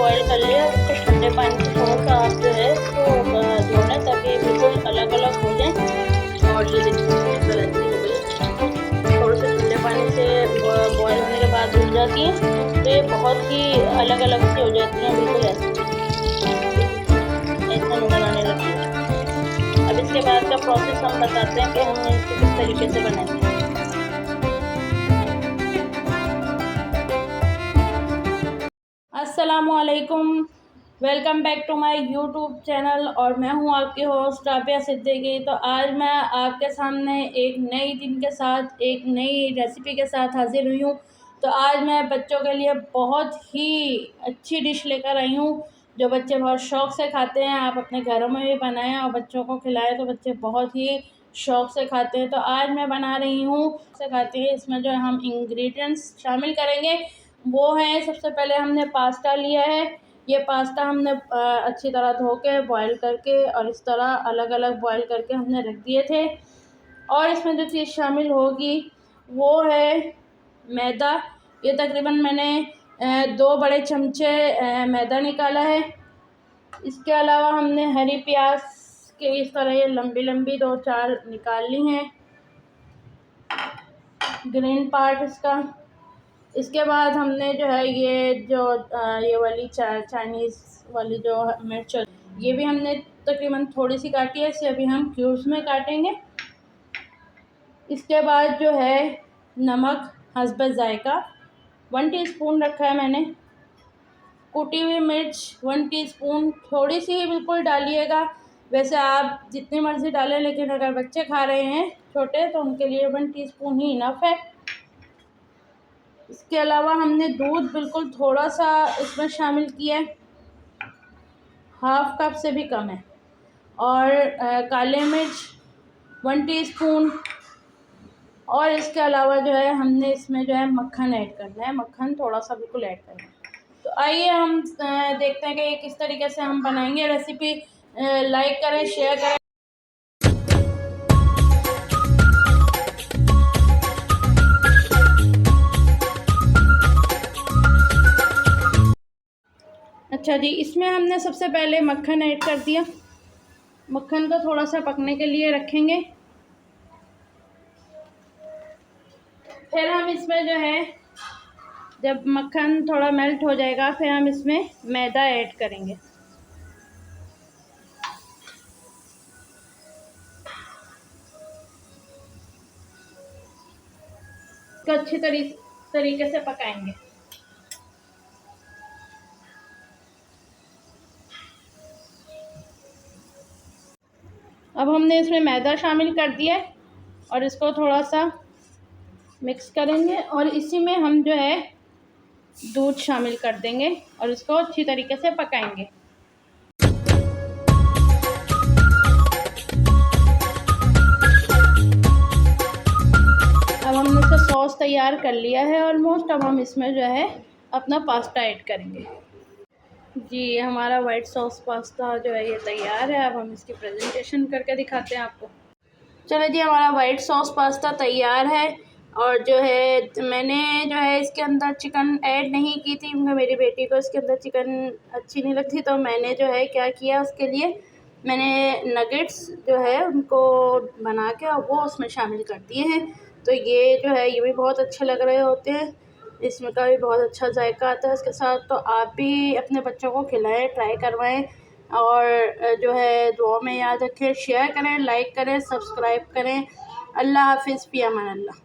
Boil कर लिया। उसको ठंडे पानी से थोड़ा सा आप जो है इसको धो लें ताकि बिल्कुल अलग अलग हो जाए। और ये देखिए बिल्कुल ऐसी हो गई। थोड़े से ठंडे पानी से बॉयल होने के बाद धुल जाती हैं तो ये बहुत ही अलग अलग सी हो जाती हैं, बिल्कुल ऐसी ऐसा नज़र आने लगती है। अब इसके बाद का प्रोसेस हम बताते हैं कि हम इसको किस तरीके से बनाएंगे। अस्सलामुअलैकुम, welcome back to my YouTube channel और मैं हूं आपकी होस्ट राबिया सिद्दीकी। तो आज मैं आपके सामने एक नई दिन के साथ एक नई रेसिपी के साथ हाजिर हुई हूं। तो आज मैं बच्चों के लिए बहुत ही अच्छी डिश लेकर आई हूं जो बच्चे बहुत शौक़ से खाते हैं। आप अपने घरों में भी बनाएं और बच्चों को खिलाएं तो बच्चे बहुत ही शौक़ से खाते हैं। तो आज मैं बना रही हूँ से खाते हैं। इसमें जो हम इंग्रेडिएंट्स शामिल करेंगे वो है, सबसे पहले हमने पास्ता लिया है। ये पास्ता हमने अच्छी तरह धो के बॉयल करके और इस तरह अलग अलग बॉयल करके हमने रख दिए थे। और इसमें जो चीज़ शामिल होगी वो है मैदा। ये तकरीबन मैंने 2 बड़े चमचे मैदा निकाला है। इसके अलावा हमने हरी प्याज के इस तरह ये लंबी लंबी 2-4 निकाल ली हैं, ग्रीन पार्ट इसका। इसके बाद हमने जो है ये वाली चाइनीज़ वाली जो मिर्च ये भी हमने तकरीबन थोड़ी सी काटी है, इसे अभी हम क्यूब्स में काटेंगे। इसके बाद जो है नमक हस्बे ज़ायका 1 टीस्पून रखा है मैंने। कुटी हुई मिर्च 1 टीस्पून, थोड़ी सी ही बिल्कुल डालिएगा, वैसे आप जितनी मर्ज़ी डालें, लेकिन अगर बच्चे खा रहे हैं छोटे तो उनके लिए 1 टीस्पून ही इनफ है। इसके अलावा हमने दूध बिल्कुल थोड़ा सा इसमें शामिल किया है, 1/2 कप से भी कम है। और काले मिर्च 1 टीस्पून। और इसके अलावा जो है हमने इसमें जो है मक्खन ऐड करना है, मक्खन थोड़ा सा बिल्कुल ऐड करना है। तो आइए हम देखते हैं कि किस तरीके से हम बनाएंगे। रेसिपी लाइक करें, शेयर करें। अच्छा जी, इसमें हमने सबसे पहले मक्खन ऐड कर दिया। मक्खन को थोड़ा सा पकने के लिए रखेंगे। फिर हम इसमें जो है जब मक्खन थोड़ा मेल्ट हो जाएगा फिर हम इसमें मैदा ऐड करेंगे। इसको अच्छी तरीके से पकाएंगे। अब हमने इसमें मैदा शामिल कर दिया है और इसको थोड़ा सा मिक्स करेंगे और इसी में हम जो है दूध शामिल कर देंगे और इसको अच्छी तरीके से पकाएंगे। अब हमने इसका सॉस तैयार कर लिया है ऑलमोस्ट। अब हम इसमें जो है अपना पास्ता ऐड करेंगे। जी, हमारा वाइट सॉस पास्ता जो है ये तैयार है। अब हम इसकी प्रेजेंटेशन करके दिखाते हैं आपको। चलो जी, हमारा वाइट सॉस पास्ता तैयार है। और जो है मैंने जो है इसके अंदर चिकन ऐड नहीं की थी क्योंकि मेरी बेटी को इसके अंदर चिकन अच्छी नहीं लगती। तो मैंने जो है क्या किया, उसके लिए मैंने नगेट्स जो है उनको बना के और वो उसमें शामिल कर दिए हैं। तो ये जो है ये भी बहुत अच्छे लग रहे होते हैं, इसमें का भी बहुत अच्छा जायका आता है इसके साथ। तो आप भी अपने बच्चों को खिलाएं, ट्राई करवाएं और जो है दुआ में याद रखें। शेयर करें, लाइक करें, सब्सक्राइब करें। अल्लाह हाफिज़, फ़ी अमान अल्लाह।